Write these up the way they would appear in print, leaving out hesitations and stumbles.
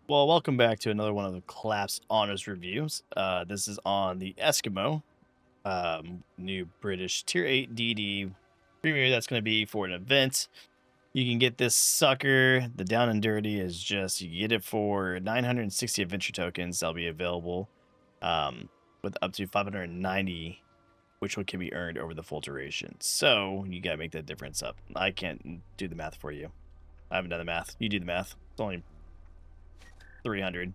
Well, welcome back to another one of the collapsed honors reviews. This is on the Eskimo, new British Tier 8 DD premiere that's going to be for an event. You can get this sucker. The down and dirty is just you get it for 960 adventure tokens. That'll be available with up to 590, which one can be earned over the full duration. So you got to make that difference up. I can't do the math for you. I haven't done the math. You do the math. It's only 300.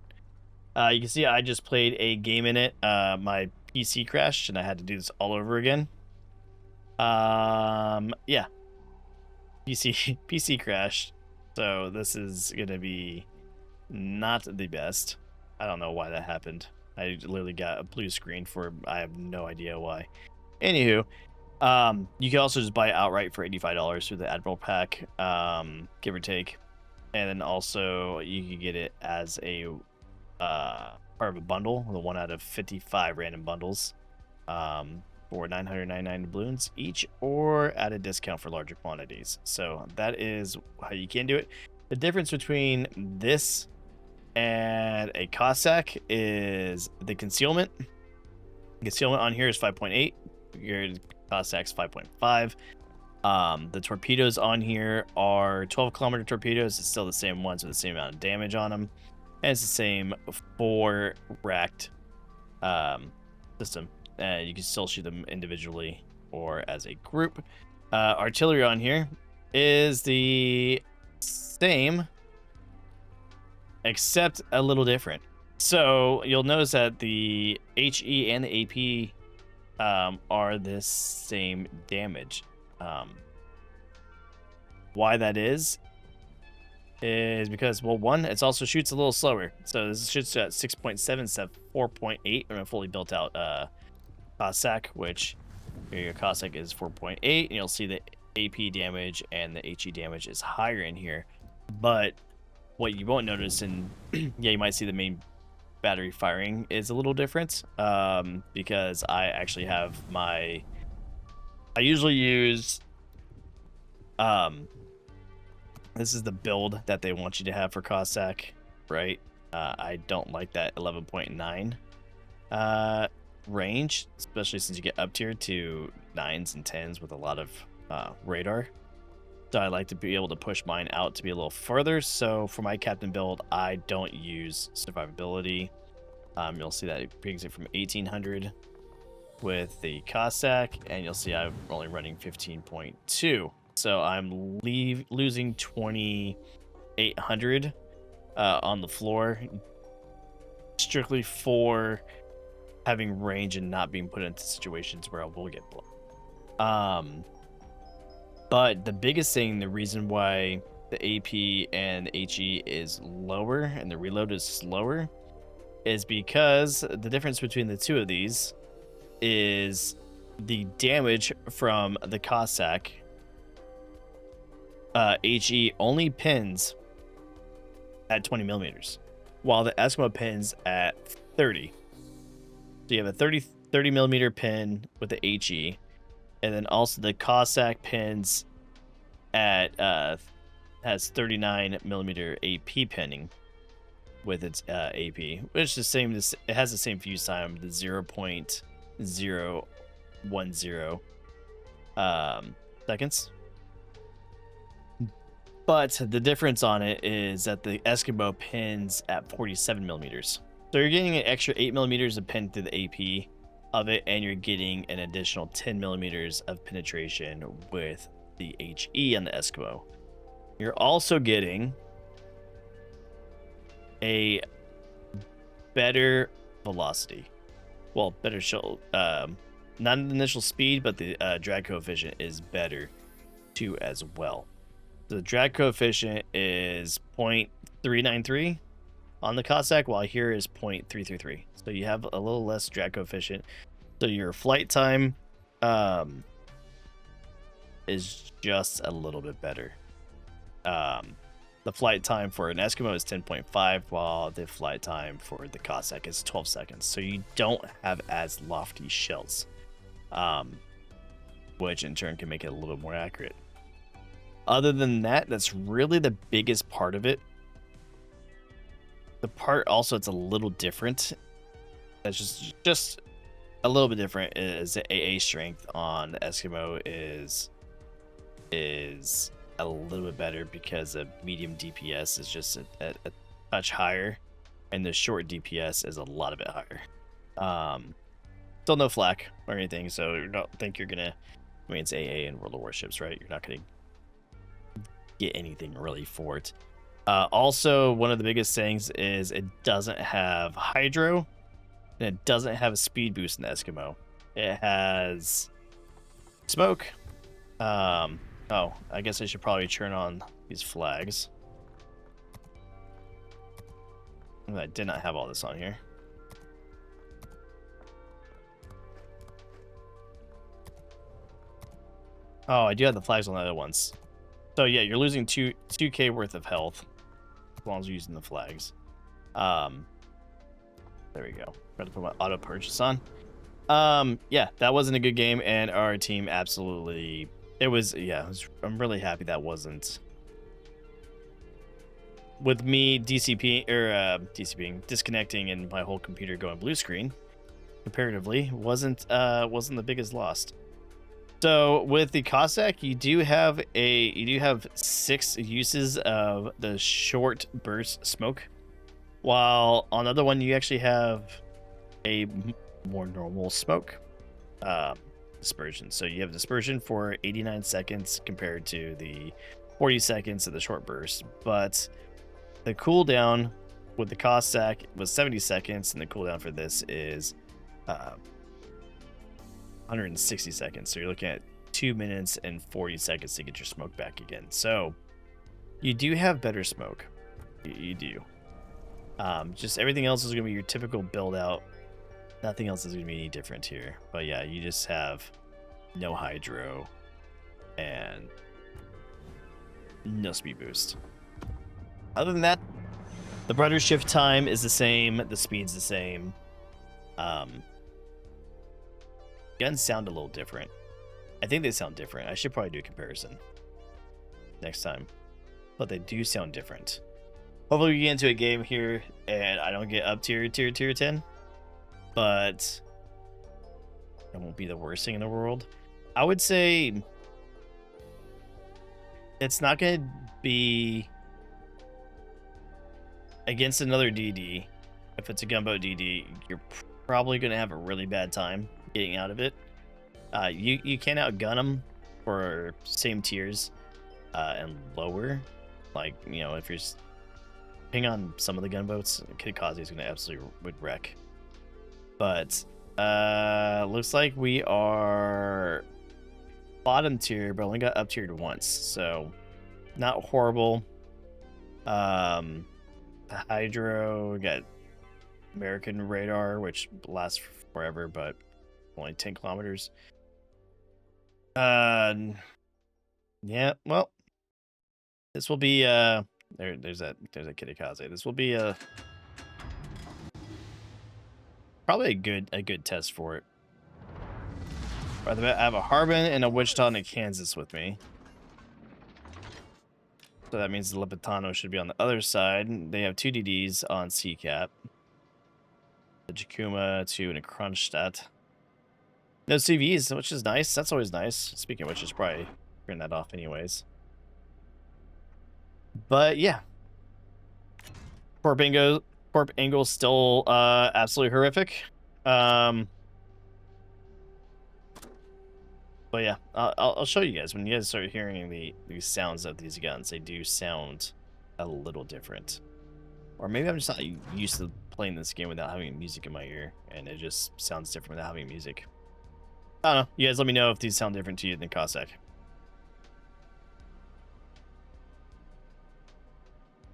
You can see I just played a game in it. My PC crashed and I had to do this all over again. Yeah, PC crashed. So this is gonna be not the best. I don't know why that happened. I literally got a blue screen for I have no idea why. Anywho, you can also just buy it outright for $85 through the Admiral pack, give or take. And then also you can get it as a part of a bundle, the one out of 55 random bundles, for 999 doubloons each, or at a discount for larger quantities. So that is how you can do it. The difference between this and a Cossack is the concealment. Concealment on here is 5.8. Your Cossack's 5.5. The torpedoes on here are 12-kilometer torpedoes. It's still the same ones with the same amount of damage on them, and it's the same 4 racked system. You can still shoot them individually or as a group. Artillery on here is the same, except a little different. So you'll notice that the HE and the AP are the same damage. Why that is because, well, one, it also shoots a little slower. So this shoots at 6.7 instead of 4.8 on a fully built out Cossack, which your Cossack is 4.8, and you'll see the AP damage and the HE damage is higher in here. But what you won't notice, and yeah, you might see the main battery firing is a little different, because I actually have I usually use this is the build that they want you to have for Cossack, right? I don't like that 11.9 range, especially since you get up tier to 9s and 10s with a lot of radar. So I like to be able to push mine out to be a little further. So for my captain build, I don't use survivability. You'll see that it brings it from 1800 with the Cossack, and you'll see I'm only running 15.2. So I'm losing 2,800 on the floor, strictly for having range and not being put into situations where I will get blown. But the biggest thing, the reason why the AP and the HE is lower and the reload is slower, is because the difference between the two of these is the damage from the Cossack. HE only pins at 20 millimeters, while the Eskimo pins at 30. So you have a 30 millimeter pin with the HE, and then also the Cossack pins at has 39 millimeter AP pinning with its AP, which is the same. It has the same fuse time, the 0.010 seconds. But the difference on it is that the Eskimo pins at 47 millimeters. So you're getting an extra 8 millimeters of pin through the AP of it, and you're getting an additional 10 millimeters of penetration with the HE on the Eskimo. You're also getting a better velocity. Well, better show, not an initial speed, but the drag coefficient is better too as well. The drag coefficient is 0.393 on the Cossack, while here is 0.333. So you have a little less drag coefficient. So your flight time is just a little bit better. The flight time for an Eskimo is 10.5, while the flight time for the Cossack is 12 seconds. So you don't have as lofty shells, which in turn can make it a little bit more accurate. Other than that, that's really the biggest part of it. the part also it's a little different. That's just a little bit different. Is the AA strength on the Eskimo is a little bit better because the medium DPS is just a touch higher, and the short DPS is a lot of it higher. Still no flak or anything, so you don't think you're gonna. I mean, it's AA and World of Warships, right? You're not gonna get anything really for it. Also, one of the biggest things is it doesn't have Hydro, and it doesn't have a speed boost in the Eskimo. It has smoke. Oh, I guess I should probably turn on these flags. I did not have all this on here. Oh, I do have the flags on the other ones. So yeah, you're losing 2k worth of health as long as you're using the flags. There we go. Got to put my auto purchase on. Yeah, that wasn't a good game, and our team absolutely. I'm really happy that wasn't with me DCPing, disconnecting, and my whole computer going blue screen. Comparatively, wasn't the biggest loss. So with the Cossack, you do have 6 uses of the short burst smoke, while on the other one you actually have a more normal smoke dispersion. So you have dispersion for 89 seconds compared to the 40 seconds of the short burst, but the cooldown with the Cossack was 70 seconds, and the cooldown for this is 160 seconds. So you're looking at 2 minutes and 40 seconds to get your smoke back again. So you do have better smoke. You do. Just everything else is going to be your typical build out. Nothing else is going to be any different here. But yeah, you just have no Hydro and no speed boost. Other than that, the rudder shift time is the same. The speed's the same. Guns sound a little different. I think they sound different. I should probably do a comparison next time. But they do sound different. Hopefully we get into a game here and I don't get up tier 10. But it won't be the worst thing in the world. I would say it's not going to be against another DD. If it's a gunboat DD, you're probably going to have a really bad time getting out of it. You can outgun them for same tiers and lower. Like, you know, if you're ping on some of the gunboats, Kamikaze is going to absolutely would wreck. But looks like we are bottom tier, but only got up tiered once, so not horrible. Hydro, we got American radar, which lasts forever, but only 10 kilometers. Yeah, well, this will be there's that Kamikaze. This will be probably a good test for it. By the way, I have a Harbin and a Wichita and a Kansas with me. So that means the Lipitano should be on the other side. They have 2 DDs on CCAP. The Jakuma, 2, and a Kronstadt. No CVs, which is nice. That's always nice. Speaking of which, just probably turn that off anyways. But yeah. Corp angle still absolutely horrific. But yeah, I'll show you guys when you guys start hearing the sounds of these guns. They do sound a little different, or maybe I'm just not used to playing this game without having music in my ear, and it just sounds different without having music. I don't know. You guys let me know if these sound different to you than Cossack.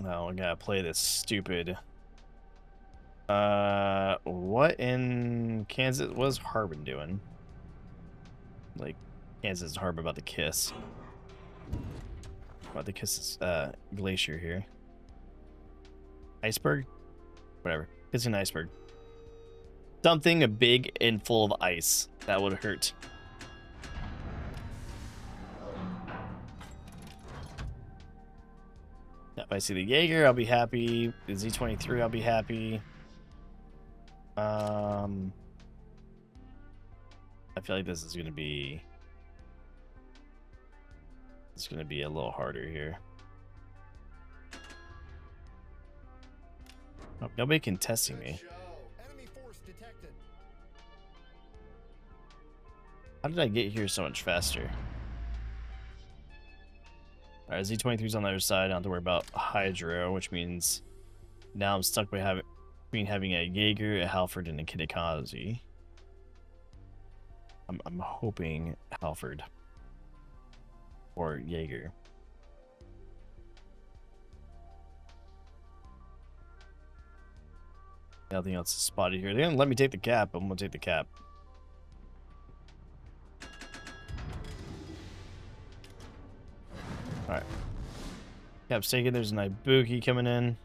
No, I gotta play this stupid. What in Kansas was Harbin doing? Like, Kansas and Harbin about to kiss. About to kiss Glacier here. Iceberg? Whatever. It's an iceberg. Something big and full of ice. That would hurt. Yeah, I see the Jaeger, I'll be happy. The Z-23, I'll be happy. I feel like this is gonna be. It's gonna be a little harder here. Oh, nobody contesting me. How did I get here so much faster? Alright, Z-23's on the other side. I don't have to worry about Hydro, which means now I'm stuck by having a Jaeger, a Halford, and a Kamikaze. I'm hoping Halford or Jaeger. Nothing else is spotted here. They're gonna let me take the cap. I'm gonna take the cap. Alright. Cap's taken. There's an Ibuki coming in.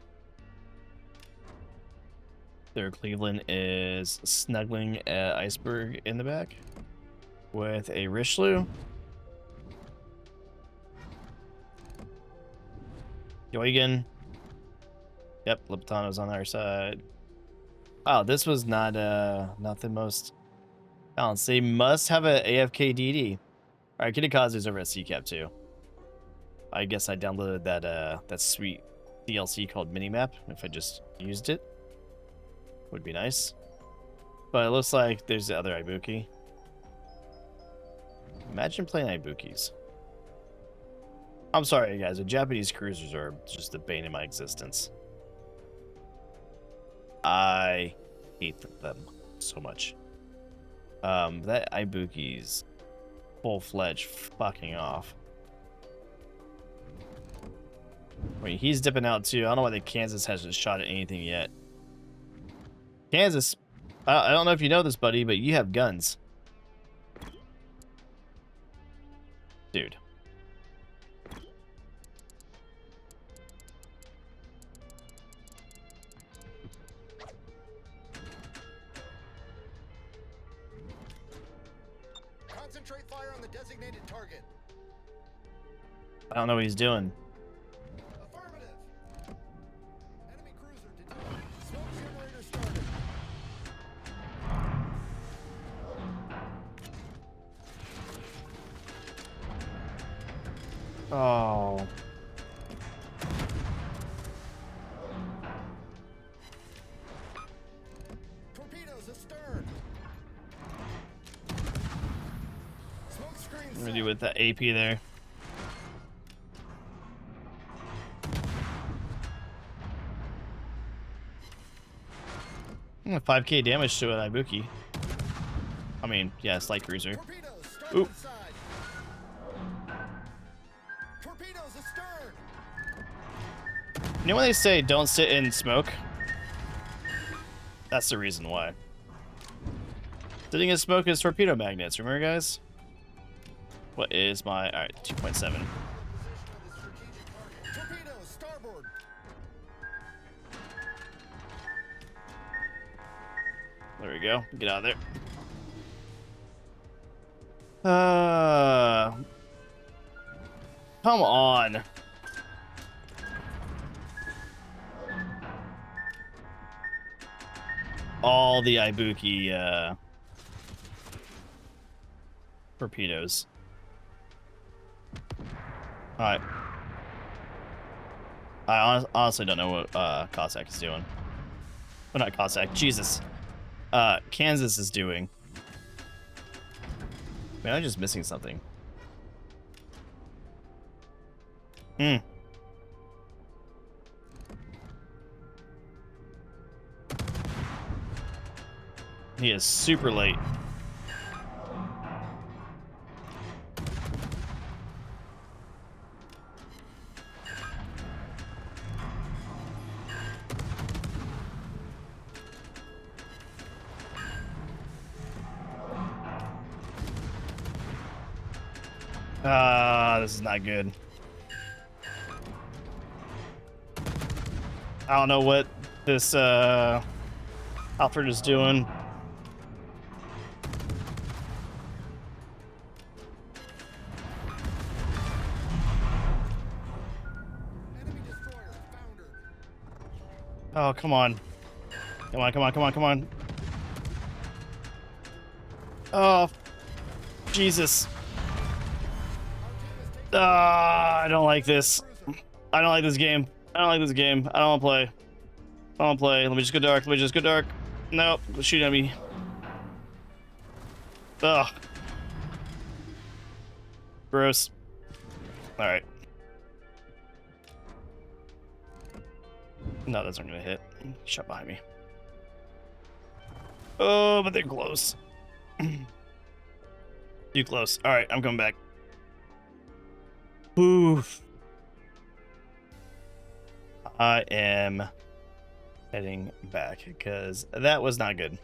Their Cleveland is snuggling an Iceberg in the back with a Richelieu. Yoigan. Yep, Lipitano's on our side. Oh, this was not the most balanced. They must have a AFK DD. Alright, Kamikaze's over at CCAP too. I guess I downloaded that sweet DLC called Minimap. If I just used it, would be nice. But it looks like there's the other Ibuki. Imagine playing Ibukis. I'm sorry, guys. The Japanese cruisers are just the bane of my existence. I hate them so much. That Ibuki's full-fledged fucking off. Wait, he's dipping out too. I don't know why the Kansas hasn't shot at anything yet. Kansas, I don't know if you know this, buddy, but you have guns. Dude. Concentrate fire on the designated target. I don't know what he's doing. Affirmative. Enemy cruiser detected. Smoke generator started. Oh. Torpedoes astern. Smoke screen What do we do with the AP there? Hmm, 5k damage to an Ibuki. I mean, yeah, it's light cruiser. Torpedoes start Oop. inside. Torpedoes astern. You know when they say don't sit in smoke? That's the reason why. Sitting in smoke is torpedo magnets, remember guys? What is my... Alright, 2.7. Position of the strategic target. Torpedoes starboard. There we go. Get out of there. Come on. All the Ibuki torpedoes. Alright. I honestly don't know what Cossack is doing. Well, not Cossack. Jesus. Kansas is doing. Man, I'm just missing something. Hmm. He is super late. This is not good. I don't know what this Alfred is doing. Enemy destroyer Oh, come on. Come on, come on, come on, come on. Oh, Jesus. I don't like this. I don't like this game. I don't like this game. I don't want to play. I don't want to play. Let me just go dark. Let me just go dark. Nope. Shoot at me. Ugh. Gross. All right. No, that's not gonna hit. Shut behind me. Oh, but they're close. Too close. All right, I'm coming back. Oof. I am heading back because that was not good.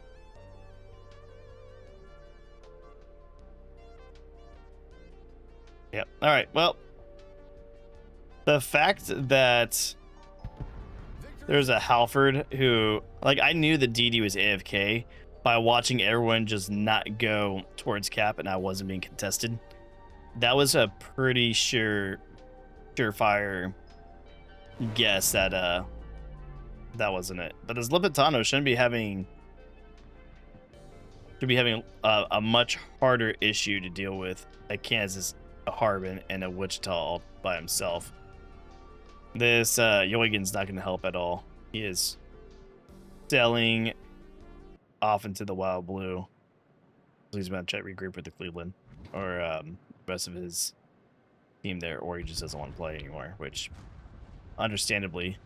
Yep. All right. Well, the fact that there's a Halford who, like, I knew that DD was AFK by watching everyone just not go towards cap and I wasn't being contested. That was a pretty surefire guess that that wasn't it. But this Lipitano should be having a much harder issue to deal with at Kansas, a Harbin, and a Wichita all by himself. This Yoigan's not going to help at all. He is sailing off into the wild blue. He's about to regroup with the Cleveland or the rest of his team there, or he just doesn't want to play anymore, which understandably.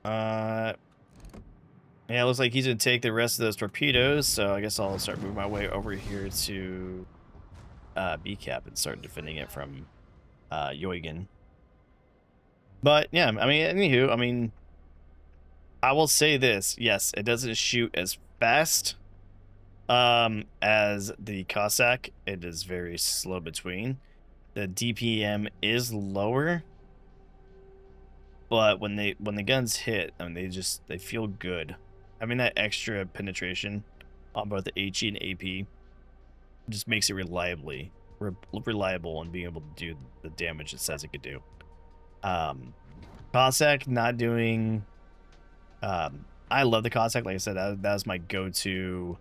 Yeah, it looks like he's going to take the rest of those torpedoes, so I guess I'll start moving my way over here to B-Cap and start defending it from Yoigan. But yeah, I mean, anywho, I mean, I will say this. Yes, it doesn't shoot as fast as the Cossack. It is very slow between. The DPM is lower, but when the guns hit, I mean, they feel good. Having that extra penetration on both the HE and AP just makes it reliable and being able to do the damage it says it could do. Cossack not doing. I love the Cossack. Like I said, that was my go-to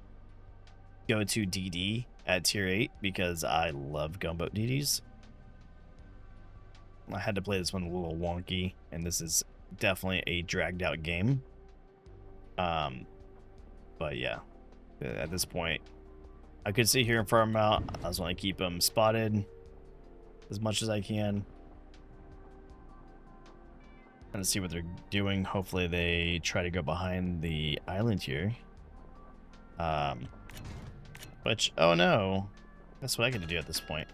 DD at tier 8 because I love gunboat DDs. I had to play this one a little wonky, and this is definitely a dragged out game. But yeah, at this point, I could sit here and farm out. I just want to keep them spotted as much as I can and see what they're doing. Hopefully they try to go behind the island here. Which, oh no, that's what I get to do at this point.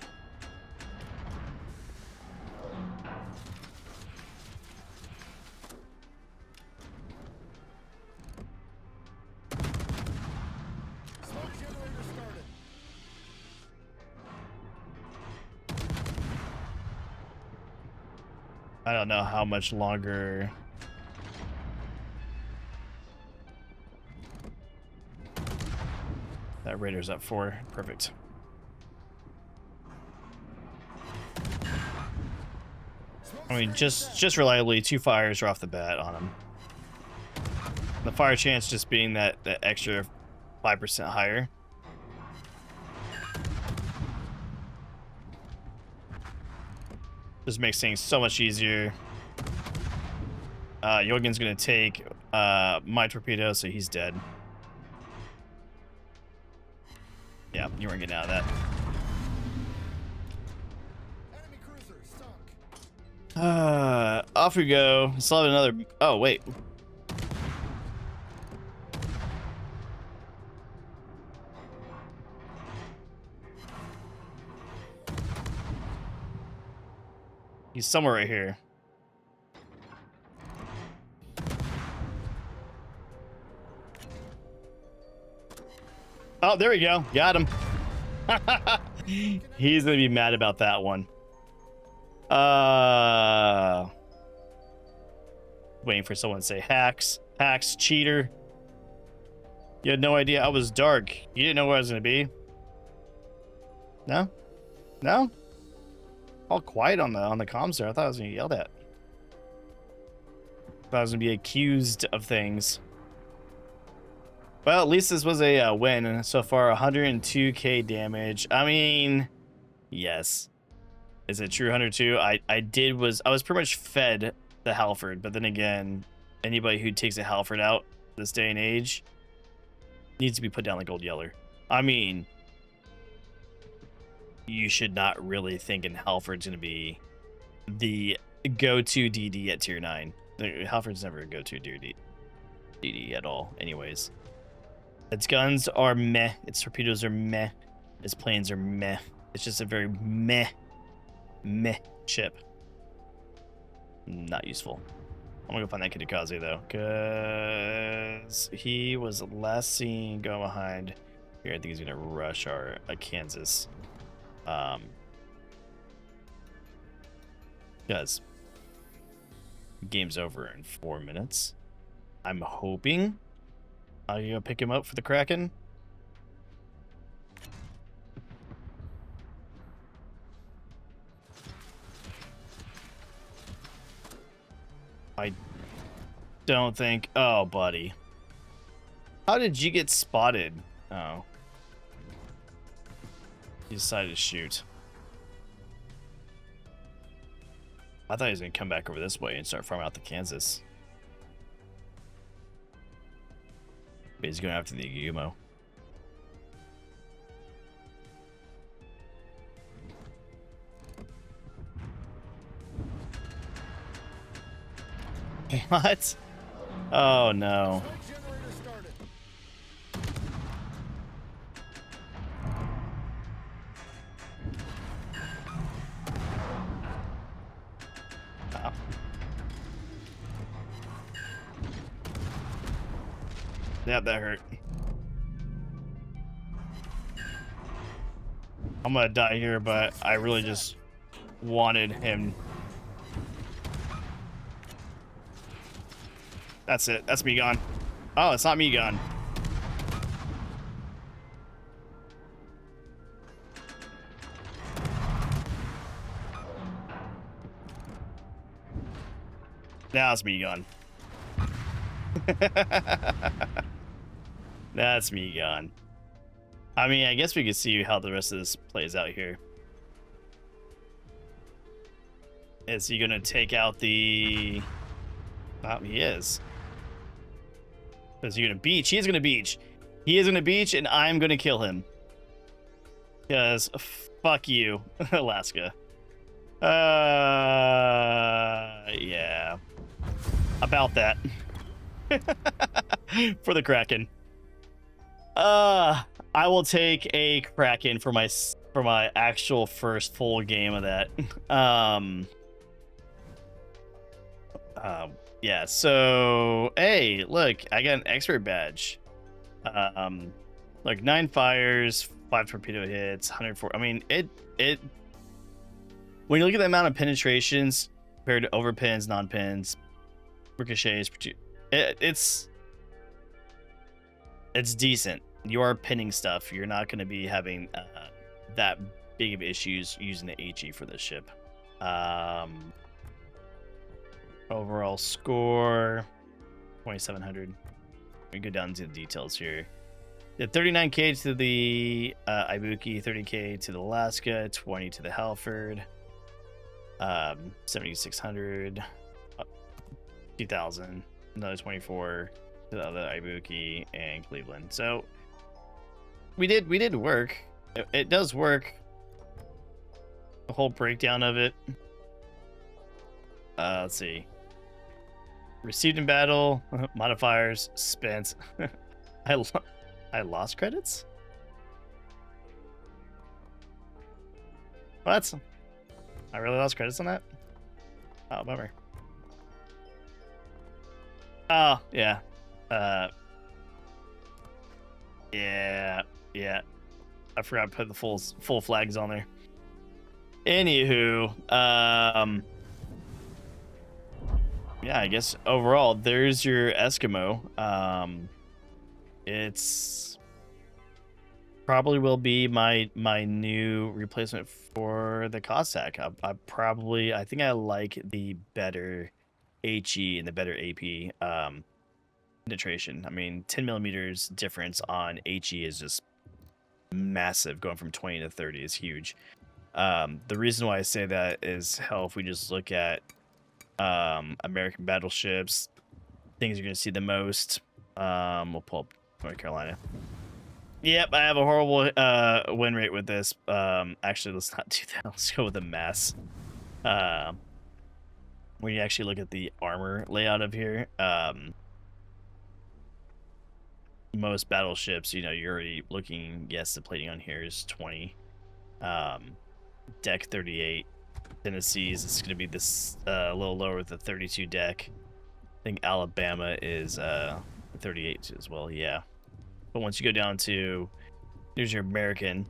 Smoke generator started. I don't know how much longer. That Raider's up 4. Perfect. I mean, just reliably 2 fires are off the bat on him. The fire chance just being that extra 5% higher. Just makes things so much easier. Yoigan's gonna take my torpedo, so he's dead. Yeah, you weren't getting out of that. Enemy cruiser sunk. Off we go. Still have another. Oh wait. He's somewhere right here. Oh, there we go. Got him. He's gonna be mad about that one. Waiting for someone to say hacks, cheater. You had no idea I was dark. You didn't know where I was gonna be. No, no. All quiet on the comms there. I thought I was gonna get yelled at. I was gonna be accused of things. Well, at least this was a win so far. 102k damage. I mean, yes. Is it true 102? I was pretty much fed the Halford, but then again, anybody who takes a Halford out this day and age needs to be put down like Old Yeller. I mean, you should not really think Halford's gonna be the go-to DD at tier 9. Halford's never a go-to DD at all, anyways. Its guns are meh. Its torpedoes are meh. Its planes are meh. It's just a very meh ship. Not useful. I'm gonna go find that Kitakaze though, because he was last seen going behind here. I think he's gonna rush our Kansas. Because game's over in 4 minutes. I'm hoping I'll go pick him up for the Kraken. I don't think. Oh, buddy. How did you get spotted? Oh. You decided to shoot. I thought he was going to come back over this way and start farming out the Kansas. But he's going after the Eskimo. What? Oh, no. Yeah, that hurt. I'm gonna die here, but I really just wanted him. That's it. That's me gone. Oh, it's not me gone. Now it's me gone. That's me gone. I mean, I guess we could see how the rest of this plays out here. Is he gonna take out the... Oh, he is. Is he gonna beach? He is gonna beach. He is gonna beach, and I'm gonna kill him. Because fuck you, Alaska. Yeah. About that. For the Kraken. I will take a Kraken for my actual first full game of that. Yeah, so hey, look, I got an expert badge. Like 9 fires, 5 torpedo hits, 104. I mean, it when you look at the amount of penetrations compared to overpins, non-pins, ricochets, it's decent. You are pinning stuff. You're not going to be having that big of issues using the HE for this ship. Overall score 2,700. We go down to the details here. The 39k to the Ibuki, 30k to the Alaska, 20 to the Halford, 7,600, 2,000, another 24 to the other Ibuki and Cleveland. So we did work. It does work. The whole breakdown of it. Let's see. Received in battle, modifiers, spent. I lost credits? What? I really lost credits on that? Oh, bummer. Oh, yeah. Yeah. I forgot to put the full flags on there. Anywho, yeah, I guess overall, there's your Eskimo. It's probably will be my new replacement for the Cossack. I think I like the better HE and the better AP penetration. I mean, 10 millimeters difference on HE is just massive. Going from 20 to 30 is huge. The reason why I say that is, hell, if we just look at American battleships, things you're going to see the most. We'll pull up North Carolina. Yep, I have a horrible win rate with this. Actually, let's not do that. Let's go with a mass. When you actually look at the armor layout of here, most battleships, you know, you're already looking, yes, the plating on here is 20. Deck 38. Tennessee's is going to be this a little lower with the 32 deck. I think Alabama is 38 as well, yeah. But once you go down to, here's your American,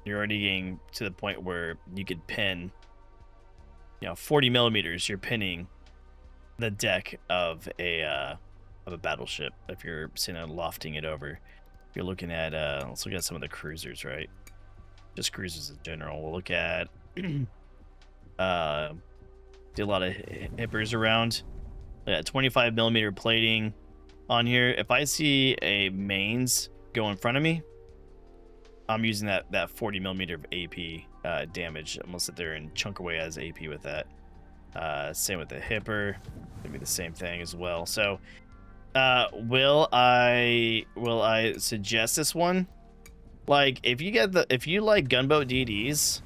you're already getting to the point where you could pin, you know, 40 millimeters, you're pinning the deck of a battleship if you're sitting and lofting it over. If you're looking at, let's look at some of the cruisers, right? Just cruisers in general. We'll look at, do a lot of hippers around. 25 millimeter plating on here. If I see a mains go in front of me, I'm using that 40 millimeter of AP damage. I'm gonna sit there and chunk away as AP with that. Same with the hipper. Gonna be the same thing as well. So, will I suggest this one? Like, if you like gunboat DDs,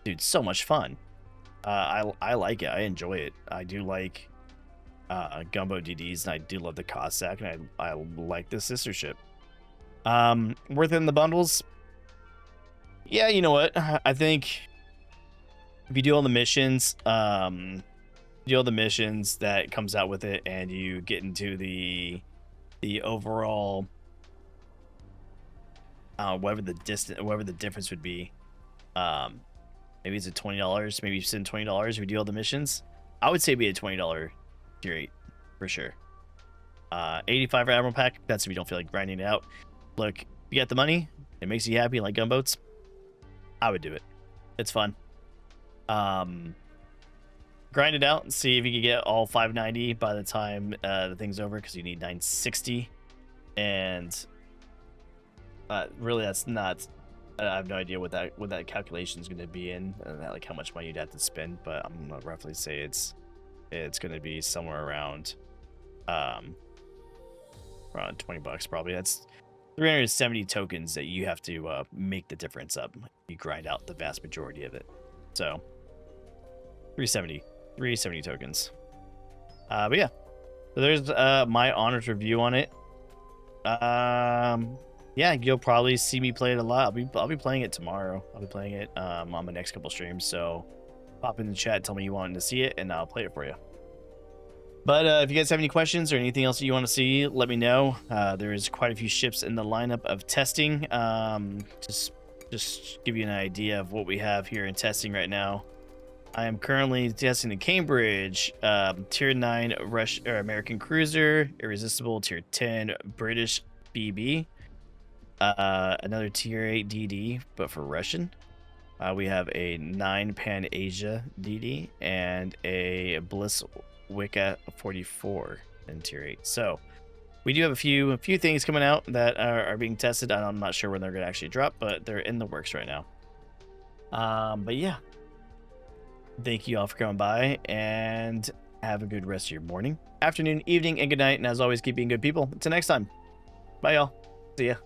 dude, so much fun. I like it. I enjoy it. I do like gunboat DDs, and I do love the Cossack, and I like the sister ship. Worth it in the bundles? Yeah, you know what? I think if you do all the missions, that comes out with it, and you get into the overall whatever the difference would be. Maybe it's at $20. Maybe you spend $20 if you do all the missions. I would say be a $20 tier 8 for sure. 85 for Admiral Pack. That's if you don't feel like grinding it out. Look, you got the money. It makes you happy, like gunboats. I would do it. It's fun. Grind it out and see if you can get all 590 by the time the thing's over, because you need 960. And really, that's not. I have no idea what that calculation is going to be in, like how much money you'd have to spend. But I'm gonna roughly say it's going to be somewhere around around $20 probably. That's 370 tokens that you have to make the difference up. You grind out the vast majority of it. So 370 tokens. But yeah, so there's my honest review on it. Yeah, you'll probably see me play it a lot. I'll be playing it tomorrow. I'll be playing it on my next couple streams. So pop in the chat, tell me you want to see it, and I'll play it for you. But if you guys have any questions or anything else that you want to see, let me know. There is quite a few ships in the lineup of testing. Just give you an idea of what we have here in testing right now. I am currently testing the Cambridge Tier 9 American Cruiser, Irresistible Tier 10 British BB, another Tier 8 DD, but for Russian. We have a 9 Pan Asia DD and a Bliss Wicca 44 in Tier 8. So we do have a few things coming out that are being tested. I'm not sure when they're going to actually drop, but they're in the works right now. But yeah. Thank you all for coming by, and have a good rest of your morning, afternoon, evening, and good night. And as always, keep being good people. Until next time. Bye, y'all. See ya.